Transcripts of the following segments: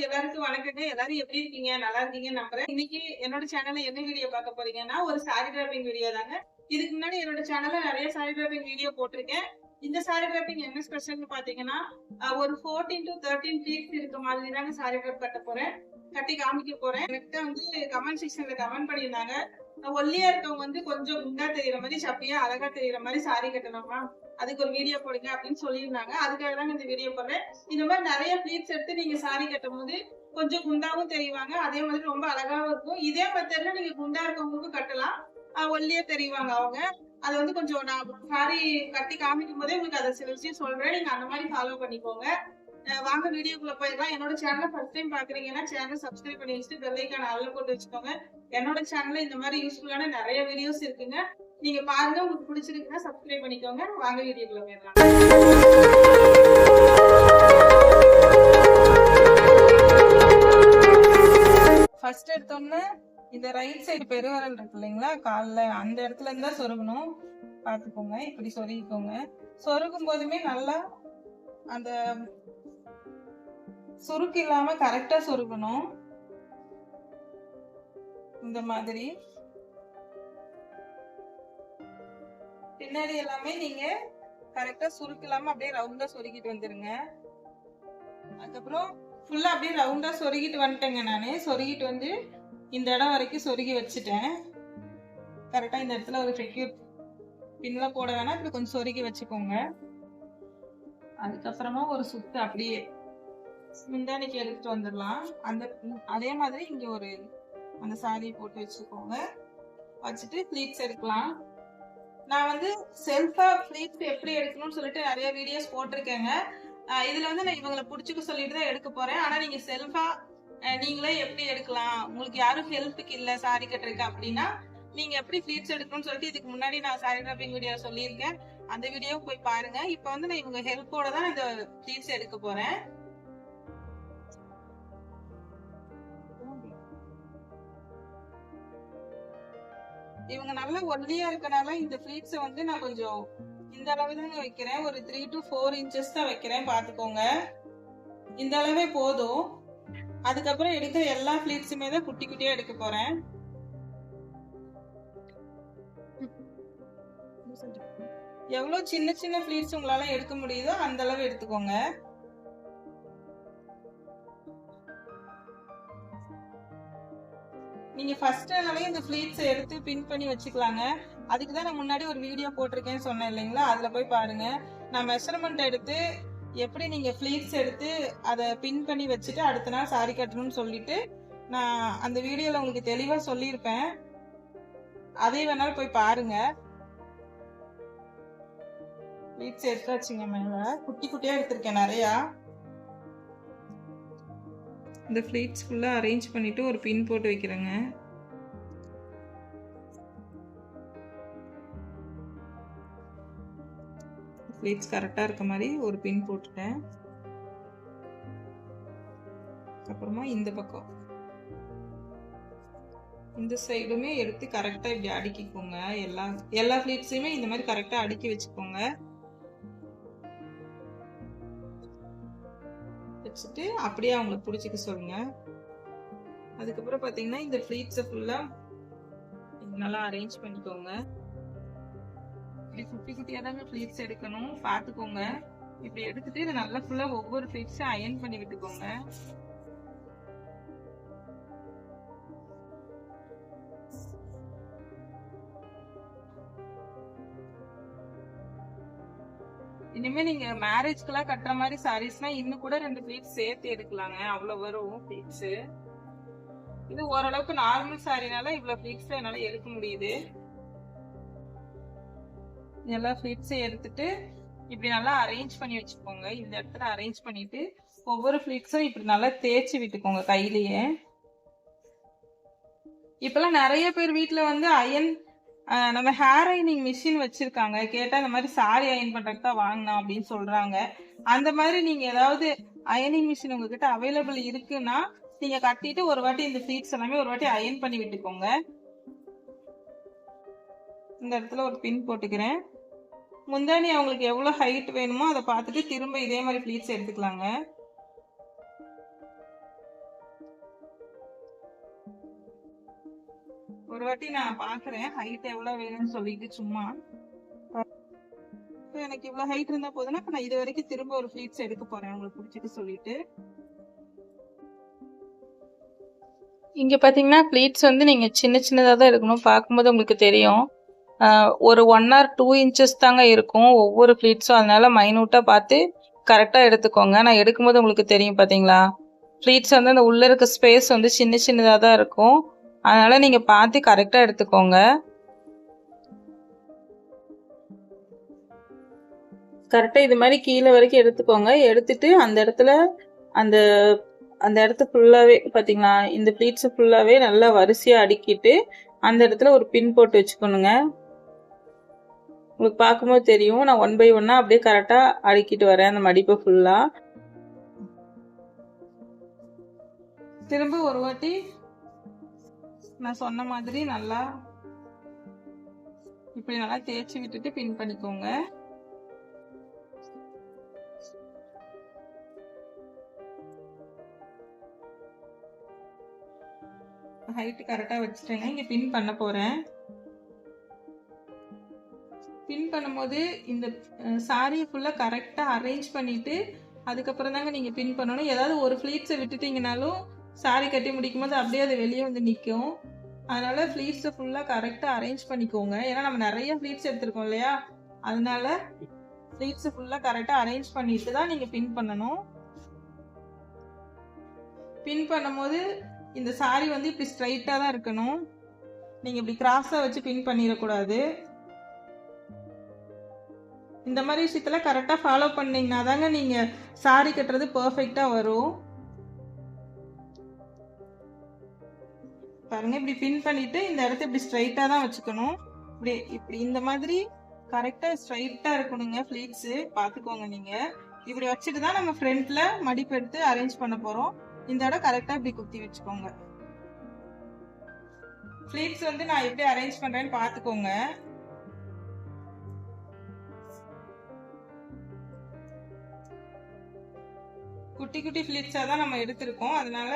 எல்லாருக்கும் வணக்கங்க. எல்லாரும் எப்படி இருக்கீங்க? நல்லா இருக்கீங்கன்னு நம்புறேன். இன்னைக்கு என்னோட சேனல்ல என்ன வீடியோ பார்க்க போறீங்கன்னா, ஒரு சாரி டிராப்பிங் வீடியோ தாங்க. இதுக்கு முன்னாடி என்னோட சேனல்ல நிறைய சாரி டிராப்பிங் வீடியோ போட்டிருக்கேன். இந்த சாரி டிராப்பிங் என்ன ஸ்பெஷல்னு பாத்தீங்கன்னா, ஒரு 14 to 13 பீஸ் இருக்க மாதிரி தாங்க சாரி டிராப் கட்ட போறேன். கட்டி காமிக்க போறேன். எனக்கு வந்து கமெண்ட் செக்ஷன்ல கமெண்ட் பண்ணியிருந்தாங்க, ஒல்லியா இருக்கவங்க வந்து கொஞ்சம் குண்டா தெரியுற மாதிரி, சப்பியா அழகா தெரியுற மாதிரி சாரி கட்டணுமா, அதுக்கு ஒரு வீடியோ போடுங்க அப்படின்னு சொல்லியிருந்தாங்க. அதுக்காக தாங்க இந்த வீடியோ போடுறேன். இந்த மாதிரி நிறைய ப்ளீட்ஸ் எடுத்து நீங்க சாரி கட்டும் போது கொஞ்சம் குண்டாவும் தெரிவாங்க, அதே மாதிரி ரொம்ப அழகாவும் இருக்கும். இதே மெத்தட்ல நீங்க குண்டா இருக்கவங்களுக்கும் கட்டலாம், ஒல்லியா தெரிவாங்க அவங்க. அது வந்து கொஞ்சம் நான் சாரி கட்டி காமிக்கும் போதே உங்களுக்கு அதை சில விஷயம் சொல்றேன், நீங்க அந்த மாதிரி ஃபாலோ பண்ணிக்கோங்க. வாங்க வீடியோக்குள்ள போயிடலாம். என்னோட சேனலை ஃபர்ஸ்ட் டைம் பாக்குறீங்கன்னா சேனல் சப்ஸ்கிரைப் பண்ணி வச்சுட்டு பெல் ஐகான் ஆல்ல போட்டு வச்சுக்கோங்க. என்னோட சேனல்ல இந்த மாதிரி யூஸ்ஃபுல்லான நிறைய வீடியோஸ் இருக்குங்க, நீங்க பாருங்க. உங்களுக்கு பிடிச்சிருக்குன்னா சப்ஸ்கிரைப் பண்ணிக்கோங்க. வாங்க வீடியோக்குள்ள போயிடலாம். ஃபர்ஸ்ட் எடுத்தோன்னே இந்த ரைட் சைடு பெருவரல் இருக்கு இல்லைங்களா, கால்ல அந்த இடத்துல இருந்தா சொருகணும். பாத்துக்கோங்க, இப்படி சொருகிக்கோங்க. சொருகும் போதுமே நல்லா அந்த சுருக்கு இல்லாம கரெக்டா சொருகணும். இந்த மாதிரி பின்னாடி எல்லாமே நீங்க கரெக்டா சுருக்கு இல்லாம அப்படியே ரவுண்டா சொருகிட்டு வந்துருங்க. அதுக்கப்புறம் ஃபுல்லா அப்படியே ரவுண்டா சொருகிட்டு வந்துட்டேங்க. நானு சொருகிட்டு வந்து இந்த இடம் வரைக்கும் சொருகி வச்சுட்டேன். கரெக்டா இந்த இடத்துல ஒரு செக்யூர் பின்ல போட வேணா, இப்படி கொஞ்சம் சொருகி வச்சுக்கோங்க. அதுக்கப்புறமா ஒரு சுத்து அப்படியே முந்தானிக்கு எடுத்துட்டு வந்துடலாம். அதே மாதிரி இங்க ஒரு அந்த சாரி போட்டு வச்சுக்கோங்க. வச்சுட்டு ப்ளீட்ஸ் எடுக்கலாம். நான் வந்து செல்ஃபா ப்ளீட்ஸ் எப்படி எடுக்கணும்னு சொல்லிட்டு நிறைய வீடியோஸ் போட்டிருக்கேங்க. இதுல வந்து நான் இவங்களை பிடிச்சிக்க சொல்லிட்டு தான் எடுக்க போறேன். ஆனா நீங்க செல்ஃபா நீங்களே எப்படி எடுக்கலாம், உங்களுக்கு யாரும் ஹெல்ப்புக்கு இல்ல சாரி கட்டுறதுக்கு அப்படின்னா நீங்க எப்படி ப்ளீட்ஸ் எடுக்கணும்னு சொல்லிட்டு இதுக்கு முன்னாடி நான் சாரி டிராப்பிங் வீடியோ சொல்லியிருக்கேன். அந்த வீடியோ போய் பாருங்க. இப்ப வந்து நான் இவங்க ஹெல்ப்போட தான் இந்த ப்ளீட்ஸ் எடுக்க போறேன். இவங்க நல்லா ஒல்லியா இருக்கனால இந்த ப்ளீட்ஸை வந்து நான் கொஞ்சம் இந்த அளவு தாங்க வைக்கிறேன். ஒரு 3 to 4 inches தான் வைக்கிறேன், பாத்துக்கோங்க. இந்த அளவே போதும். அதுக்கப்புறம் எடுக்கிற எல்லா ப்ளீட்ஸுமே தான் குட்டி குட்டியா எடுக்க போறேன். எவ்வளவு சின்ன சின்ன ப்ளீட்ஸ் உங்களால எடுக்க முடியுதோ அந்த அளவு எடுத்துக்கோங்க. நீங்க ஃபர்ஸ்ட் நாளே இந்த ப்ளீட்ஸ் எடுத்து பின் பண்ணி வச்சுக்கலாங்க. அதுக்கு தான் நான் முன்னாடி ஒரு வீடியோ போட்டிருக்கேன்னு சொன்னேன் இல்லைங்களா, அதுல போய் பாருங்க. நான் மெஷர்மெண்ட் எடுத்து எப்படி நீங்க ப்ளீட்ஸ் எடுத்து அதை பின் பண்ணி வச்சுட்டு அடுத்த நாள் சாரி கட்டணும்னு சொல்லிட்டு நான் அந்த வீடியோல உங்களுக்கு தெளிவா சொல்லியிருப்பேன். அதே வேணாலும் போய் பாருங்க. ப்ளீட்ஸ் எடுத்தாச்சுங்க. மேல குட்டி குட்டியா எடுத்திருக்கேன் நிறையா. இந்த ப்ளீட்ஸ் ஃபுல்லா அரேஞ்ச் பண்ணிட்டு ஒரு பின் போட்டு வைக்கிறேங்க. ப்ளீட்ஸ் கரெக்டா இருக்க மாதிரி ஒரு பின் போட்டுட்டேன். அப்புறமா இந்த பக்கம் இந்த சைடுமே எடுத்து கரெக்டா இப்படி அடுக்கிக்கோங்க. எல்லா ப்ளீட்ஸையுமே இந்த மாதிரி கரெக்டா அடுக்கி வச்சுக்கோங்க. வச்சுட்டு அப்படியே அவங்களுக்கு பிடிச்சிக்க சொல்லுங்க. அதுக்கப்புறம் பாத்தீங்கன்னா இந்த ப்ளீட்ஸை ஃபுல்லா நல்லா அரேஞ்ச் பண்ணிக்கோங்க. இப்படி குட்டி குட்டியா தாங்க ப்ளீட்ஸ் எடுக்கணும், பாத்துக்கோங்க. இப்படி எடுத்துட்டு இதை நல்லா ஃபுல்லா ஒவ்வொரு ப்ளீட்ஸும் அயன் பண்ணி விட்டுக்கோங்க. இனிமே நீங்க மேரேஜ்க்கெல்லாம் கட்டுற மாதிரி சாரீஸ்னா இன்னும் கூட 2 ப்ளீட்ஸ் சேர்த்து எடுக்கலாங்க, அவ்வளவு வரும் ப்ளீட்ஸ். இது ஓரளவுக்கு நார்மல் சாரினால இவ்வளவு ப்ளீட்ஸ் என்னால எடுக்க முடியுது. எல்லா ப்ளீட்ஸையும் எடுத்துட்டு இப்படி நல்லா அரேஞ்ச் பண்ணி வச்சுக்கோங்க. இந்த இடத்துல அரேஞ்ச் பண்ணிட்டு ஒவ்வொரு ப்ளீட்ஸும் இப்படி நல்லா தேய்ச்சி விட்டுக்கோங்க கையிலேயே. இப்பெல்லாம் நிறைய பேர் வீட்டுல வந்து நம்ம ஹேர் அயனிங் மிஷின் வச்சிருக்காங்க. கேட்டா இந்த மாதிரி சாரி அயன் பண்றதுக்கு தான் வாங்கணும் அப்படின்னு சொல்றாங்க. அந்த மாதிரி நீங்க ஏதாவது அயனிங் மிஷின் உங்ககிட்ட அவைலபிள் இருக்குன்னா நீங்க கட்டிட்டு ஒரு வாட்டி இந்த ப்ளீட்ஸ் எல்லாமே ஒரு வாட்டி அயன் பண்ணி விட்டுக்கோங்க. இந்த இடத்துல ஒரு பின் போட்டுக்கிறேன். முந்தானி அவங்களுக்கு எவ்வளவு ஹைட் வேணுமோ அதை பார்த்துட்டு திரும்ப இதே மாதிரி ப்ளீட்ஸ் எடுத்துக்கலாங்க. ஒரு வாட்டி நான் பாக்குறேன் ஹைட் எவ்வளவு வேணும்னு சொல்லிட்டு சும்மா. எனக்கு இவ்வளவு ஹைட் இருந்தா போதுன்னா இப்ப நான் இது வரைக்கும் திரும்ப ஒரு ஃபிளீட்ஸ் எடுக்க போறேன் உங்களுக்கு பிடிச்சிட்டு சொல்லிட்டு. இங்க பாத்தீங்கன்னா ஃபிளீட்ஸ் வந்து நீங்க சின்ன சின்னதா தான் எடுக்கணும். பார்க்கும்போது உங்களுக்கு தெரியும் ஒரு 1 or 2 inches தாங்க இருக்கும் ஒவ்வொரு ஃபிளீட்ஸும். அதனால மைனூட்டா பார்த்து கரெக்டா எடுத்துக்கோங்க. நான் எடுக்கும்போது உங்களுக்கு தெரியும் பாத்தீங்களா, ஃபிளீட்ஸ் வந்து அந்த உள்ள இருக்க ஸ்பேஸ் வந்து சின்ன சின்னதா தான் இருக்கும். அதனால நீங்க பார்த்து கரெக்டா எடுத்துக்கோங்க. கரெக்டா இது மாதிரி கீழே வரைக்கும் எடுத்துக்கோங்க. எடுத்துட்டு அந்த இடத்துல அந்த அந்த இடத்த ஃபுல்லாவே பாத்தீங்களா, இந்த ஃபிளீட்ஸ் ஃபுல்லாவே நல்லா வரிசையா அடுக்கிட்டு அந்த இடத்துல ஒரு பின் போட்டு வச்சுக்கணுங்க. உங்களுக்கு பார்க்கும்போது தெரியும் நான் 1 by 1 அப்படியே கரெக்டா அடுக்கிட்டு வரேன் அந்த மடிப்பை ஃபுல்லா. திரும்ப ஒரு வாட்டி நான் சொன்ன மாதிரி நல்லா இப்படி நல்லா தேய்ச்சி விட்டுட்டு பின் பண்ணிக்கோங்க. ஹைட் கரெக்டா வச்சுட்டேங்க. இங்க பின் பண்ண போறேன். பின் பண்ணும்போது இந்த சாரியை ஃபுல்லா கரெக்டா அரேஞ்ச் பண்ணிட்டு அதுக்கப்புறம் தாங்க நீங்க பின் பண்ணணும். ஏதாவது ஒரு ஃபிளீட்ஸை விட்டுட்டீங்கனாலும் சாரி கட்டி முடிக்கும் போது அப்படியே அது வெளியே வந்து நிற்கும். அதனால ஃபிளீட்ஸை ஃபுல்லா கரெக்டா அரேஞ்ச் பண்ணிக்கோங்க. ஏன்னா நம்ம நிறைய ஃபிளீட்ஸ் எடுத்திருக்கோம் இல்லையா, அதனால ஃபிளீட்ஸை ஃபுல்லா கரெக்டா அரேஞ்ச் பண்ணிட்டு தான் நீங்க பின் பண்ணணும். பின் பண்ணும்போது இந்த சாரி வந்து இப்படி ஸ்ட்ரைட்டா தான் இருக்கணும். நீங்க இப்படி கிராஸா வச்சு பின் பண்ணிடக்கூடாது. இந்த மாதிரி விஷயத்துல கரெக்டா ஃபாலோ பண்ணீங்கன்னா தாங்க நீங்க சாரி கட்டுறது பெர்ஃபெக்ட்டா வரும். பாருங்க இப்படி பின் பண்ணிட்டு இந்த இடத்த இப்படி ஸ்ட்ரைட்டா தான் வச்சுக்கணும். இப்படி இப்படி இந்த மாதிரி கரெக்டா ஸ்ட்ரைட்டா இருக்கணுங்க ஃபிளீட்ஸ். பாத்துக்கோங்க நீங்க இப்படி வச்சுட்டு தான் நம்ம ஃப்ரண்ட்ல மடிப்பு எடுத்து அரேஞ்ச் பண்ண போறோம். இந்த இடம் கரெக்டா இப்படி குத்தி வச்சுக்கோங்க. ஃபிளீட்ஸ் வந்து நான் எப்படி அரேஞ்ச் பண்றேன்னு பாத்துக்கோங்க. குட்டி குட்டி ஃபிளீட்ஸா தான் நம்ம எடுத்திருக்கோம். அதனால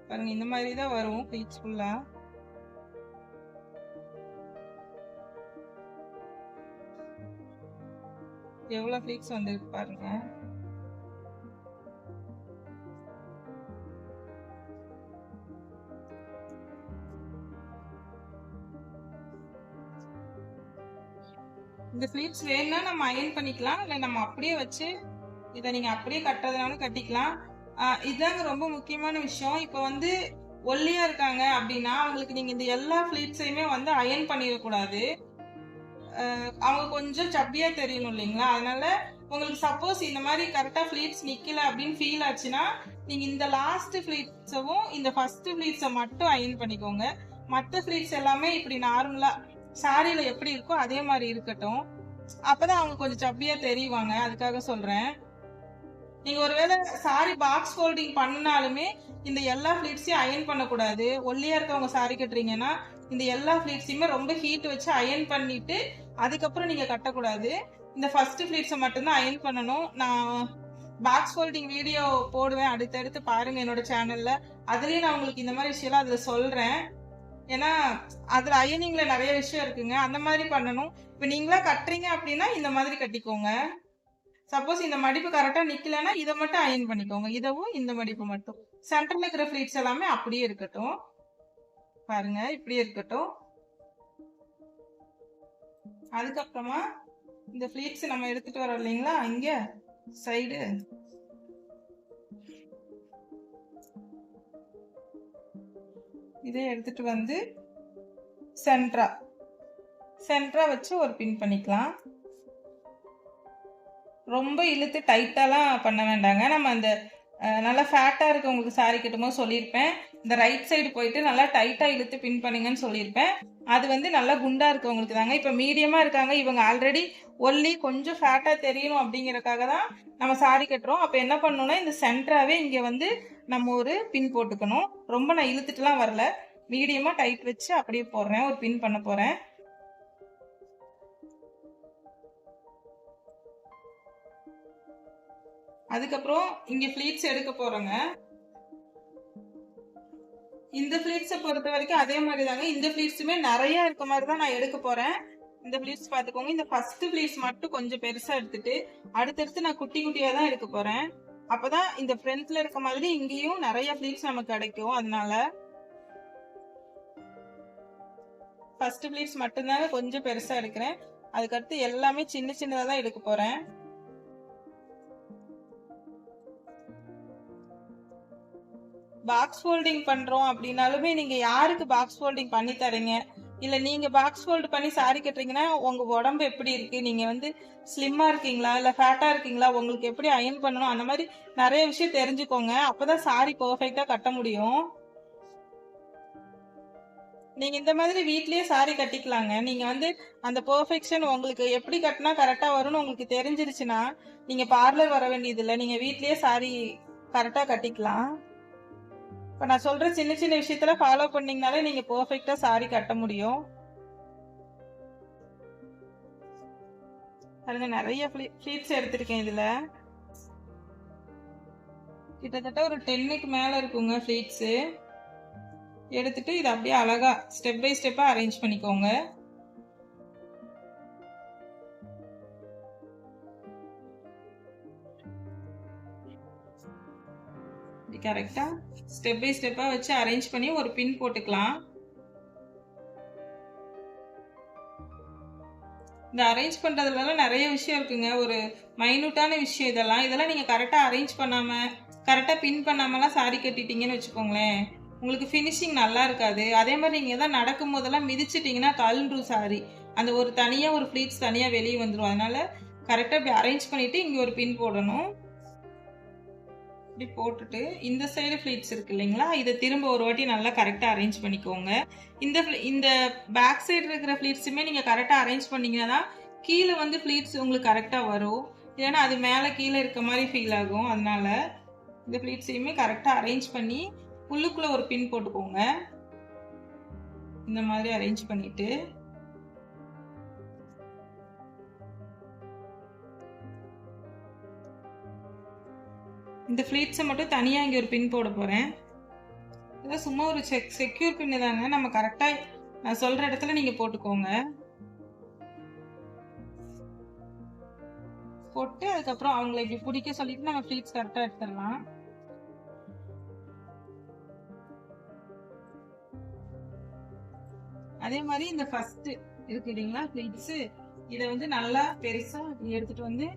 பாருங்க இந்த மாதிரி தான் வரும் ஃபிளீட்ஸ் ஃபுல்லா. எவ்வளவு ஃபிளீட்ஸ் வந்திருக்கு பாருங்க. இந்த ஃபிளீட்ஸ் வேணும்னா நம்ம அயன் பண்ணிக்கலாம், இல்லை நம்ம அப்படியே வச்சு இதை நீங்க அப்படியே கட்டுறதுனாலும் கட்டிக்கலாம். இதுதாங்க ரொம்ப முக்கியமான விஷயம். இப்போ வந்து ஒல்லியா இருக்காங்க அப்படின்னா அவங்களுக்கு நீங்க இந்த எல்லா ஃபிளீட்ஸையுமே வந்து அயன் பண்ணிடக்கூடாது. அவங்க கொஞ்சம் சப்பியா தெரியணும் இல்லைங்களா, அதனால உங்களுக்கு சப்போஸ் இந்த மாதிரி கரெக்டா ஃபிளீட்ஸ் நிக்கல அப்படின்னு ஃபீல் ஆச்சுன்னா நீங்க இந்த லாஸ்ட் ஃபிளீட்ஸவும் இந்த ஃபர்ஸ்ட் ஃபிளீட்ஸை மட்டும் அயன் பண்ணிக்கோங்க. மற்ற ஃபிளீட்ஸ் எல்லாமே இப்படி நார்மலா சாரியில எப்படி இருக்கோ அதே மாதிரி இருக்கட்டும். அப்பதான் அவங்க கொஞ்சம் சப்பியா தெரியுவாங்க, அதுக்காக சொல்றேன். நீங்க ஒருவேளை சாரி பாக்ஸ் ஃபோல்டிங் பண்ணாலுமே இந்த எல்லா ஃபிளீட்ஸையும் அயன் பண்ணக்கூடாது. ஒல்லியா இருக்கவங்க சாரி கட்டுறீங்கன்னா இந்த எல்லா ஃபிளீட்ஸையுமே ரொம்ப ஹீட் வச்சு அயன் பண்ணிட்டு அதுக்கப்புறம் நீங்க கட்டக்கூடாது. இந்த ஃபர்ஸ்ட் ஃபிளீட்ஸை மட்டும்தான் அயன் பண்ணணும். நான் பாக்ஸ் ஃபோல்டிங் வீடியோ போடுவேன், அடுத்தடுத்து பாருங்க என்னோட சேனல்ல. அதுலயும் நான் உங்களுக்கு இந்த மாதிரி விஷயம்லாம் அதுல சொல்றேன். ஏன்னா அதுல அயனிங்ல நிறைய விஷயம் இருக்குங்க, அந்த மாதிரி பண்ணணும். இப்ப நீங்களா கட்டுறீங்க அப்படின்னா இந்த மாதிரி கட்டிக்கோங்க. சப்போஸ் இந்த மடிப்பு கரெக்டா நிக்கலன்னா இதை மட்டும் அயன் பண்ணிக்கோங்க. இதவும் இந்த மடிப்பு மட்டும். சென்டர்ல இருக்கிற ஃபிளீட்ஸ் எல்லாமே அப்படியே இருக்கட்டும். பாருங்க இப்படியே இருக்கட்டும். அதுக்கப்புறமா இந்த ஃபிளீட்ஸ் நம்ம எடுத்துட்டு வரோம் இல்லைங்களா, இங்க சைடு இதை எடுத்துட்டு வந்து சென்டரா வச்சு ஒரு பின் பண்ணிக்கலாம். ரொம்ப இழுத்து டைட்டாலாம் பண்ண வேண்டாங்க. நம்ம அந்த நல்லா ஃபேட்டா இருக்கவங்களுக்கு சாரி கட்டும்போது சொல்லியிருப்பேன், இந்த ரைட் சைடு போயிட்டு நல்லா டைட்டா இழுத்து பின் பண்ணுங்கன்னு சொல்லியிருப்பேன். அது வந்து நல்லா குண்டா இருக்கவங்களுக்கு தாங்க. இப்போ மீடியமா இருக்காங்க, இவங்க ஆல்ரெடி ஒல்லி கொஞ்சம் ஃபேட்டா தெரியணும் அப்படிங்கறக்காக தான் நம்ம சாரி கட்டுறோம். அப்போ என்ன பண்ணணும்னா இந்த சென்டராவே இங்க வந்து நம்ம ஒரு பின் போட்டுக்கணும். ரொம்ப நான் இழுத்துட்டுலாம் வரல, மீடியமா டைட் வச்சு அப்படியே போடுறேன், ஒரு பின் பண்ண போறேன். அதுக்கப்புறம் இங்க ஃபிளீட்ஸ் எடுக்க போறோங்க. இந்த ஃபிளீட்ஸை பொறுத்த வரைக்கும் அதே மாதிரி தாங்க. இந்த ஃபிளீட்ஸுமே நிறைய இருக்க மாதிரி தான் நான் எடுக்க போறேன். இந்த ஃபிளீட்ஸ் பார்த்துக்கோங்க. இந்த ஃபர்ஸ்ட் ஃபிளீட்ஸ் மட்டும் கொஞ்சம் பெருசா எடுத்துட்டு அடுத்தடுத்து நான் குட்டி குட்டியா தான் எடுக்க போறேன். அப்பதான் இந்த ஃப்ரண்ட்ல இருக்க மாதிரி இங்கேயும் நிறைய ஃபிளீட்ஸ் நமக்கு கிடைக்கும். அதனால ஃபர்ஸ்ட் ஃபிளீட்ஸ் மட்டும்தாங்க கொஞ்சம் பெருசா எடுக்கிறேன். அதுக்கடுத்து எல்லாமே சின்ன சின்னதா தான் எடுக்க போறேன். பாக்ஸ் ஃபோல்டிங் பண்றோம் அப்படின்னாலுமே நீங்க யாருக்கு பாக்ஸ் ஃபோல்டிங் பண்ணி தரீங்க, இல்ல நீங்க பாக்ஸ் ஃபோல்டு பண்ணி சாரி கட்டுறீங்கன்னா உங்க உடம்பு எப்படி இருக்கு, நீங்க வந்து ஸ்லிம்மா இருக்கீங்களா இல்ல ஃபேட்டா இருக்கீங்களா, உங்களுக்கு எப்படி அயன் பண்ணணும், அந்த மாதிரி நிறைய விஷயம் தெரிஞ்சுக்கோங்க. அப்பதான் சாரி பெர்ஃபெக்ட்டா கட்ட முடியும். நீங்க இந்த மாதிரி வீட்லயே சாரி கட்டிக்கலாங்க. நீங்க வந்து அந்த பெர்ஃபெக்ஷன் உங்களுக்கு எப்படி கட்டினா கரெக்டா வரும்னு உங்களுக்கு தெரிஞ்சிருச்சுன்னா நீங்க பார்லர் வர வேண்டியது இல்லை. நீங்க வீட்லயே சாரி கரெக்டா கட்டிக்கலாம். இப்ப நான் சொல்ற சின்ன சின்ன விஷயத்துல ஃபாலோ பண்ணீங்கனாலே நீங்க பெர்ஃபெக்ட்டா சாரி கட்ட முடியும். அதுல நிறைய ஃபிளீட்ஸ் எடுத்திருக்கேன். இதுல கிட்டத்தட்ட ஒரு 10க்கு மேல இருக்குங்க ஃபிளீட்ஸ். எடுத்துட்டு இதை அப்படியே அழகா ஸ்டெப் பை ஸ்டெப்பா அரேஞ்ச் பண்ணிக்கோங்க. கரெக்டா ஸ்டெப் பை ஸ்டெப்பா வச்சு அரேஞ்ச் பண்ணி ஒரு பின் போட்டுக்கலாம். இந்த அரேஞ்ச் பண்றதுல நிறைய விஷயம் இருக்குங்க. ஒரு மைனூட்டான விஷயம் இதெல்லாம் நீங்க கரெக்டா அரேஞ்ச் பண்ணாம கரெக்டா பின் பண்ணாமலாம் சாரி கட்டிட்டீங்கன்னு வச்சுக்கோங்களேன், உங்களுக்கு ஃபினிஷிங் நல்லா இருக்காது. அதே மாதிரி நீங்க எதாவது நடக்கும் போதெல்லாம் மிதிச்சிட்டீங்கன்னா கழுன்றும் சாரி. அந்த ஒரு தனியா ஒரு ஃபிளீட்ஸ் தனியா வெளியே வந்துடும். அதனால கரெக்டா இப்படி அரேஞ்ச் பண்ணிட்டு இங்க ஒரு பின் போடணும். இப்படி போட்டுட்டு இந்த சைடு ஃபிளீட்ஸ் இருக்கு இல்லைங்களா, இதை திரும்ப ஒரு வாட்டி நல்லா கரெக்டா அரேஞ்ச் பண்ணிக்கோங்க. இந்த பேக் சைடு இருக்கிற ஃபிளீட்ஸுமே நீங்க கரெக்டா அரேஞ்ச் பண்ணீங்கன்னா கீழே வந்து ஃபிளீட்ஸ் உங்களுக்கு கரெக்டா வரும். இல்லைன்னா அது மேலே கீழே இருக்க மாதிரி ஃபீல் ஆகும். அதனால இந்த ஃபிளீட்ஸையுமே கரெக்டா அரேஞ்ச் பண்ணி உள்ளுக்குள்ள ஒரு பின் போட்டுக்கோங்க. இந்த மாதிரி அரேஞ்ச் பண்ணிட்டு இந்த ஃபிளீட்ஸை மட்டும் தனியா இங்க ஒரு பின் போட போறேன். இதான் சும்மா ஒரு செக்யூர் பின்னு தாங்க. நம்ம கரெக்டா நான் சொல்ற இடத்துல நீங்க போட்டுக்கோங்க. போட்டு அதுக்கப்புறம் அவங்களை இப்படி பிடிக்க சொல்லிட்டு நம்ம ஃபிளீட்ஸ் கரெக்டா எடுத்துடலாம். அதே மாதிரி இந்த ஃபர்ஸ்ட் இருக்கு இல்லைங்களா ஃபிளீட்ஸ், இதை வந்து நல்லா பெருசா எடுத்துட்டு வந்து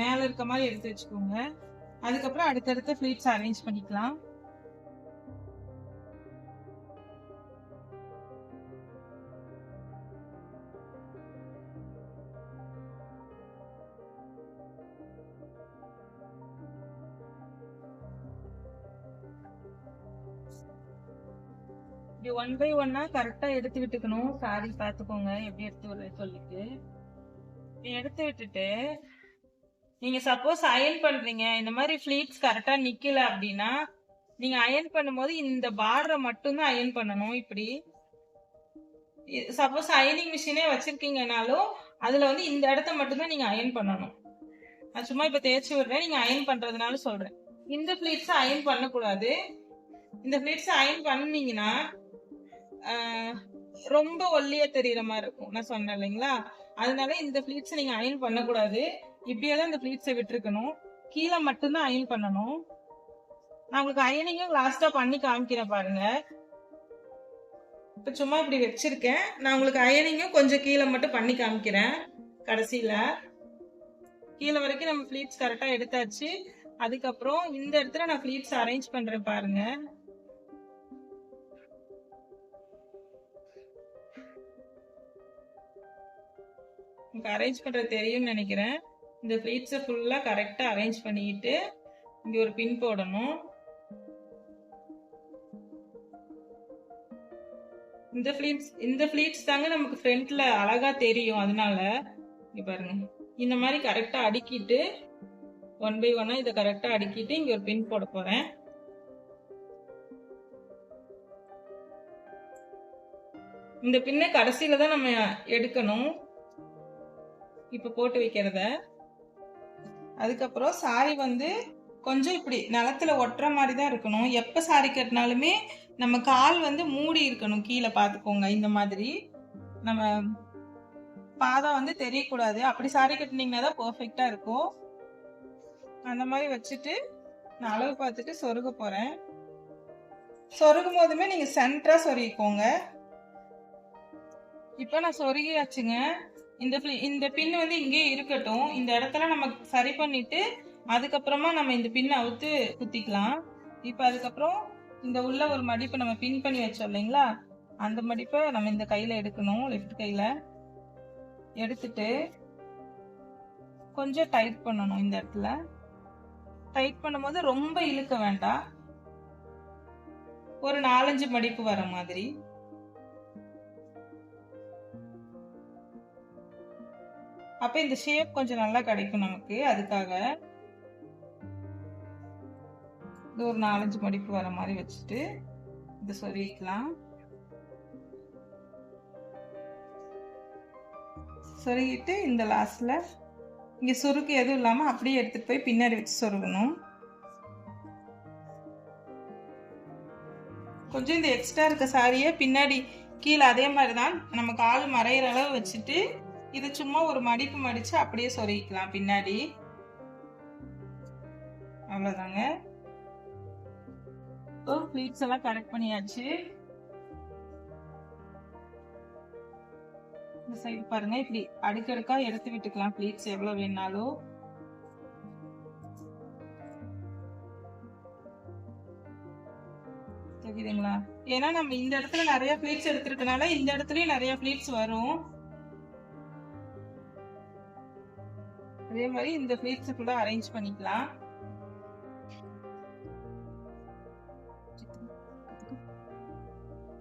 மேல இருக்க மாதிரி எடுத்து வச்சுக்கோங்க. அதுக்கப்புறம் அடுத்தடுத்த ஃபிளீட்ஸ் அரேஞ்ச் பண்ணிக்கலாம். இப்படி 1 by 1 கரெக்டா எடுத்து விட்டுக்கணும். சாரி பாத்துக்கோங்க எப்படி எடுத்து வர சொல்லிட்டு. எடுத்து விட்டுட்டு நீங்க சப்போஸ் அயன் பண்றீங்க, இந்த மாதிரி ஃபிளீட்ஸ் கரெக்டா நிக்கல அப்படின்னா நீங்க அயன் பண்ணும்போது இந்த பார்டரை மட்டும்தான் அயன் பண்ணணும். இப்படி சப்போஸ் அயனிங் மிஷினே வச்சிருக்கீங்கனாலும் அதுல வந்து இந்த இடத்த மட்டும்தான் நீங்க அயன் பண்ணணும். நான் சும்மா இப்ப தேய்ச்சி விடுறேன், நீங்க அயன் பண்றதுனால சொல்றேன். இந்த ஃபிளீட்ஸ் அயன் பண்ணக்கூடாது. இந்த ஃபிளீட்ஸ் அயன் பண்ணீங்கன்னா ரொம்ப ஒல்லியா தெரியற மாதிரி இருக்கும். நான் சொன்னேன் இல்லைங்களா, அதனால இந்த ஃபிளீட்ஸ் நீங்க அயன் பண்ணக்கூடாது. இப்படியேதான் இந்த ஃபிளீட்ஸை விட்டுருக்கணும். கீழே மட்டும்தான் அயன் பண்ணணும். நான் உங்களுக்கு அயனிங்கும் லாஸ்டா பண்ணி காமிக்கிறேன் பாருங்க. இப்ப சும்மா இப்படி வச்சிருக்கேன். நான் உங்களுக்கு அயனிங்கும் கொஞ்சம் கீழே மட்டும் பண்ணி காமிக்கிறேன். கடைசியில கீழே வரைக்கும் நம்ம ஃபிளீட்ஸ் கரெக்டா எடுத்தாச்சு. அதுக்கப்புறம் இந்த இடத்துல நான் ஃபிளீட்ஸ் அரேஞ்ச் பண்றேன் பாருங்க. அரேஞ்ச் பண்றது தெரியும்னு நினைக்கிறேன். இந்த ஃபிளீட்ஸை ஃபுல்லா கரெக்டா அரேஞ்ச் பண்ணிட்டு இங்க ஒரு பின் போடணும். இந்த ஃபிளீட்ஸ் தாங்க நமக்கு ஃப்ரண்ட்ல அழகா தெரியும். அதனால இங்க பாருங்க, இந்த மாதிரி கரெக்டா அடுக்கிட்டு 1 by 1 இதை கரெக்டா அடுக்கிட்டு இங்க ஒரு பின் போட போறேன். இந்த பின்னை கடைசியில தான் நம்ம எடுக்கணும், இப்ப போட்டு வைக்கிறத. அதுக்கப்புறம் சாரி வந்து கொஞ்சம் இப்படி நிலத்துல ஒட்டுற மாதிரி தான் இருக்கணும். எப்போ சாரி கட்டினாலுமே நம்ம கால் வந்து மூடி இருக்கணும் கீழே, பார்த்துக்கோங்க. இந்த மாதிரி நம்ம பாதம் வந்து தெரியக்கூடாது. அப்படி சாரி கட்டினீங்கன்னா தான் பர்ஃபெக்டாக இருக்கும். அந்த மாதிரி வச்சுட்டு நான் அளவு பார்த்துட்டு சொருக போகிறேன். சொருகும் போதுமே நீங்கள் சென்டராக சொருகிக்கோங்க. இப்போ நான் சொருகியாச்சுங்க. இந்த பின் வந்து இங்கேயே இருக்கட்டும். இந்த இடத்துல நம்ம சரி பண்ணிட்டு அதுக்கப்புறமா நம்ம இந்த பின்னை அவுத்து குத்திக்கலாம். இப்போ அதுக்கப்புறம் இந்த உள்ள ஒரு மடிப்பு நம்ம பின் பண்ணி வச்சோம் இல்லைங்களா, அந்த மடிப்பை நம்ம இந்த கையில் எடுக்கணும். லெஃப்ட் கையில் எடுத்துட்டு கொஞ்சம் டைட் பண்ணணும். இந்த இடத்துல டைட் பண்ணும்போது ரொம்ப இழுக்க வேண்டாம். ஒரு 4-5 மடிப்பு வர மாதிரி. அப்ப இந்த ஷேப் கொஞ்சம் நல்லா கிடைக்கும் நமக்கு. அதுக்காக இது ஒரு 4-5 மடிப்பு வர மாதிரி வச்சுட்டு இதை சொருகிக்கலாம். சொருகிட்டு இந்த லாஸ்ட்ல இங்க சுருக்கு எதுவும் இல்லாம அப்படியே எடுத்துட்டு போய் பின்னாடி வச்சு சொருகணும். கொஞ்சம் இந்த எக்ஸ்ட்ரா இருக்க சாரியை பின்னாடி கீழே அதே மாதிரி தான் நம்ம கால் மறையிற அளவு வச்சுட்டு இது சும்மா ஒரு மடிப்பு மடிச்சு அப்படியே சொருகிக்கலாம் பின்னாடி. அவ்வளவுதாங்க. ப்ளீட்ஸ் எல்லாம் கரெக்ட் பண்ணியாச்சு. இந்த சைடு பாருங்க, இப்படி அடுக்கடுக்கா எடுத்து விட்டுக்கலாம். ப்ளீட்ஸ் எவ்வளவு வேணாலும். தெரியுதுங்களா? ஏன்னா நம்ம இந்த இடத்துல நிறைய ப்ளீட்ஸ் எடுத்துருக்கனால இந்த இடத்துலயும் நிறைய ப்ளீட்ஸ் வரும். அதே மாதிரி இந்த ப்ளீட்ஸ் ஃபுல்லா அரேஞ்ச் பண்ணிக்கலாம்.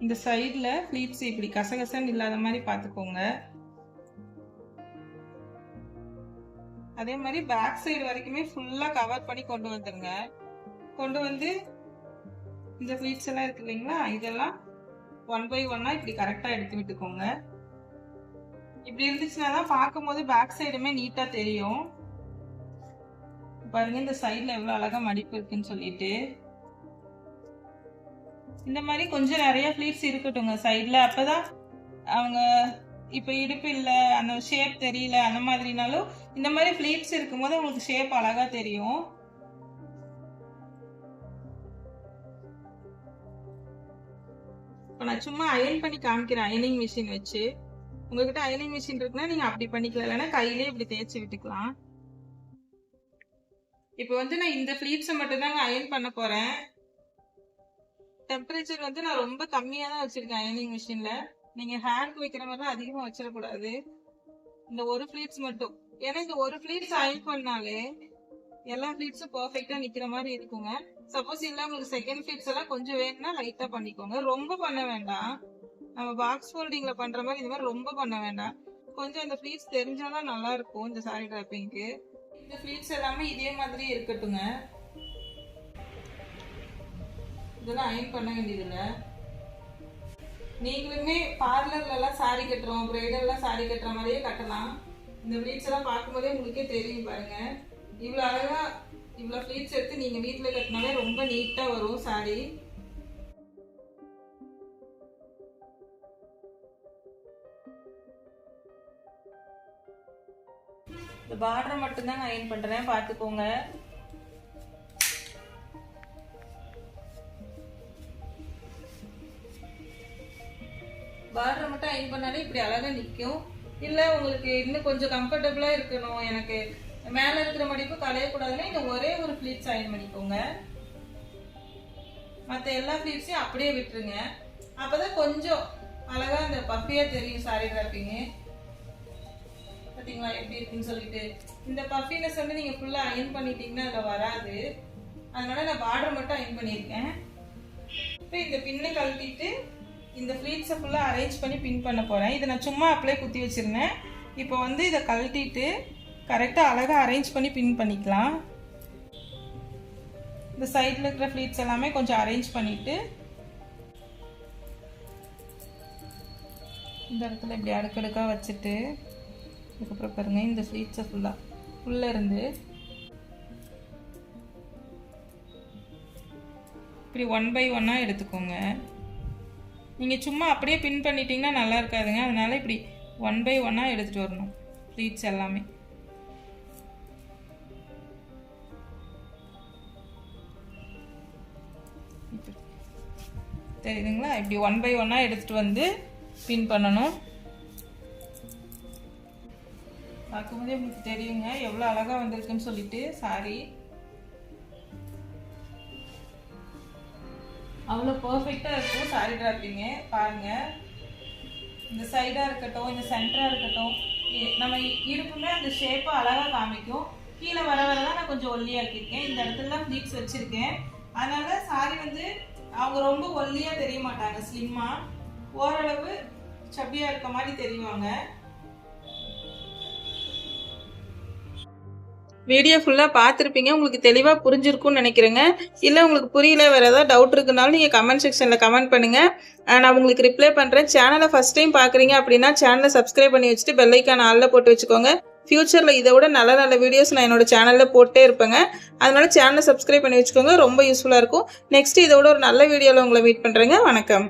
இந்த சைடுல ப்ளீட்ஸ் இப்படி கசகசன்னு இல்லாத மாதிரி பார்த்துக்கோங்க. அதே மாதிரி பேக் சைடு வரைக்குமே ஃபுல்லா கவர் பண்ணி கொண்டு வந்துருங்க. கொண்டு வந்து இந்த ப்ளீட்ஸ் எல்லாம் இருக்கு இல்லைங்களா, இதெல்லாம் 1 by 1 இப்படி கரெக்டா எடுத்து விட்டுக்கோங்க. இப்படி இருந்துச்சுன்னா தான் பார்க்கும் போது பேக் சைடுமே நீட்டா தெரியும். பாருங்க இந்த சைடுல எவ்வளவு அழகா மடிப்பு இருக்குன்னு சொல்லிட்டு. இந்த மாதிரி கொஞ்சம் நிறைய ப்ளீட்ஸ் இருக்கட்டுங்க சைட்ல. அப்பதான் அவங்க இப்ப இடுப்பு இல்ல, அந்த ஷேப் தெரியல, அந்த மாதிரினாலும் இந்த மாதிரி ப்ளீட்ஸ் இருக்கும்போது உங்களுக்கு ஷேப் அழகா தெரியும். இப்ப நான் சும்மா அயன் பண்ணி காமிக்கிறேன் அயனிங் மிஷின் வச்சு. உங்ககிட்ட அயனிங் மிஷின் இருக்குன்னா நீங்க அப்படி பண்ணிக்கலாம், இல்லைன்னா கையிலே இப்படி தேய்ச்சி விட்டுக்கலாம். இப்ப வந்து நான் இந்த ப்ளீட்ஸை மட்டும் தான் அயன் பண்ண போறேன். டெம்பரேச்சர் வந்து நான் ரொம்ப கம்மியா தான் வச்சிருக்கேன் அயனிங் மிஷின்ல. நீங்க ஹேண்ட் வைக்கிற மாதிரி அதிகமா வச்சிடக்கூடாது. இந்த ஒரு ப்ளீட்ஸ் மட்டும். ஏன்னா இந்த ஒரு ப்ளீட்ஸ் அயன் பண்ணாலே எல்லா ப்ளீட்ஸும் பர்ஃபெக்டா நிக்கிற மாதிரி இருக்குங்க. சப்போஸ் இல்ல உங்களுக்கு செகண்ட் ப்ளீட்ஸ் எல்லாம் கொஞ்சம் வேணும்னா லைட்டா பண்ணிக்கோங்க. ரொம்ப பண்ண வேண்டாம். நம்ம பாக்ஸ் ஃபோல்டிங்ல பண்ற மாதிரி இந்த மாதிரி ரொம்ப பண்ண வேண்டாம். கொஞ்சம் இந்த ப்ளீட்ஸ் தெரிஞ்சாதான் நல்லா இருக்கும் இந்த சாரி டிராப்பிங்க்கு. இந்த ப்ளீட்ஸ் எல்லாமே இதே மாதிரி இருக்கட்டுங்க. இதெல்லாம் அயன் பண்ண வேண்டியதில்ல. நீங்களுமே பார்லர்ல எல்லாம் சாரி கட்டுறோம், பிரைடல்லாம் சாரி கட்டுற மாதிரியே கட்டலாம். இந்த ப்ளீட்ஸ் எல்லாம் பார்க்கும்போதே உங்களுக்கே தெரியும் பாருங்க. இவ்வளவு அழகா இவ்வளவு ப்ளீட்ஸ் எடுத்து நீங்க வீட்டுல கட்டினாலே ரொம்ப நீட்டா வரும் சாரி. இந்த பார்டர் மட்டும் தான் அயன் பண்றேன், பார்த்துக்கோங்க. பார்டர் மட்டும் அயன் பண்ணாலே இப்படி அழகா நிற்கும். இல்ல உங்களுக்கு இன்னும் கொஞ்சம் கம்ஃபர்டபுளா இருக்கணும், எனக்கு மேல இருக்கிற மடிப்பு கலையக்கூடாதுன்னா இந்த ஒரே ஒரு ப்ளீட்ஸ் அயன் பண்ணிக்கோங்க. மற்ற எல்லா ப்ளீட்ஸையும் அப்படியே விட்டுருங்க. அப்பதான் கொஞ்சம் அழகா இந்த பஃபியா தெரியும் சாரி டிராப்பிங். பாத்தீங்களா எப்படி இருக்குன்னு சொல்லிட்டு. இந்த பஃபினஸ் வந்து நீங்க ஃபுல்லா அயன் பண்ணிட்டீங்கன்னா அதுல வராது. அதனால நான் பார்டர் மட்டும் அயன் பண்ணியிருக்கேன். இப்போ இந்த பின்னை கழட்டிட்டு இந்த ப்ளீட்ஸை ஃபுல்லாக அரேஞ்ச் பண்ணி பின் பண்ண போகிறேன். இதை நான் சும்மா அப்படியே குத்தி வச்சுருந்தேன். இப்போ வந்து இதை கழட்டிட்டு கரெக்டாக அழகாக அரேஞ்ச் பண்ணி பின் பண்ணிக்கலாம். இந்த சைடில் இருக்கிற ப்ளீட்ஸ் எல்லாமே கொஞ்சம் அரேஞ்ச் பண்ணிவிட்டு இந்த இடத்துல இப்படி அடுக்கடுக்காக வச்சுட்டு அதுக்கப்புறம் பாருங்கள் இந்த ப்ளீட்ஸை ஃபுல்லாக உள்ளே இருந்து இப்படி 1 by 1 எடுத்துக்கோங்க. நீங்கள் சும்மா அப்படியே பின் பண்ணிட்டீங்கன்னா நல்லா இருக்காதுங்க. அதனால் இப்படி 1 by 1 எடுத்துகிட்டு வரணும் ப்ளீட்ஸ் எல்லாமே. தெரியுதுங்களா? இப்படி 1 by 1 எடுத்துகிட்டு வந்து பின் பண்ணணும். பார்க்கும்போதே உங்களுக்கு தெரியுங்க எவ்வளோ அழகாக வந்திருக்குன்னு சொல்லிட்டு. சாரி அவ்வளோ பர்ஃபெக்டாக இருக்கும் சாரி டிராப்பிங்கு. பாருங்கள், இந்த சைடாக இருக்கட்டும், இந்த சென்டராக இருக்கட்டும், நம்ம இடுப்புமே அந்த ஷேப்பை அழகாக காமிக்கும். கீழே வர வரதான் நான் கொஞ்சம் ஒல்லியாக்கியிருக்கேன். இந்த இடத்துலலாம் ப்ளீட்ஸ் வச்சுருக்கேன். அதனால் சாரி வந்து அவங்க ரொம்ப ஒல்லியாக தெரிய மாட்டாங்க, ஸ்லிம்மாக ஓரளவு சப்பியாக இருக்க மாதிரி தெரியுவாங்க. வீடியோ ஃபுல்லாக பார்த்துருப்பீங்க, உங்களுக்கு தெளிவாக புரிஞ்சிருக்கும்னு நினைக்கிறேங்க. இல்லை உங்களுக்கு புரியல, வேறு ஏதாவது டவுட் இருக்குனாலும் நீங்கள் கமெண்ட் செக்ஷனில் கமெண்ட் பண்ணுங்கள், நான் உங்களுக்கு ரிப்ளை பண்ணுறேன். சேனலை ஃபஸ்ட் டைம் பார்க்குறீங்க அப்படின்னா சேனலை சப்ஸ்கிரைப் பண்ணி வச்சுட்டு பெல் ஐக்கான் ஆல்ல போட்டு வச்சுக்கோங்க. ஃப்யூச்சரில் இதை விட நல்ல நல்ல வீடியோஸ் நான் என்னோடய சேனலில் போட்டே இருப்பேங்க. அதனால சேனலை சப்ஸ்கிரைப் பண்ணி வச்சுக்கோங்க, ரொம்ப யூஸ்ஃபுல்லாக இருக்கும். நெக்ஸ்ட் இதை விட ஒரு நல்ல வீடியோவில் உங்களை மீட் பண்ணுறேங்க. வணக்கம்.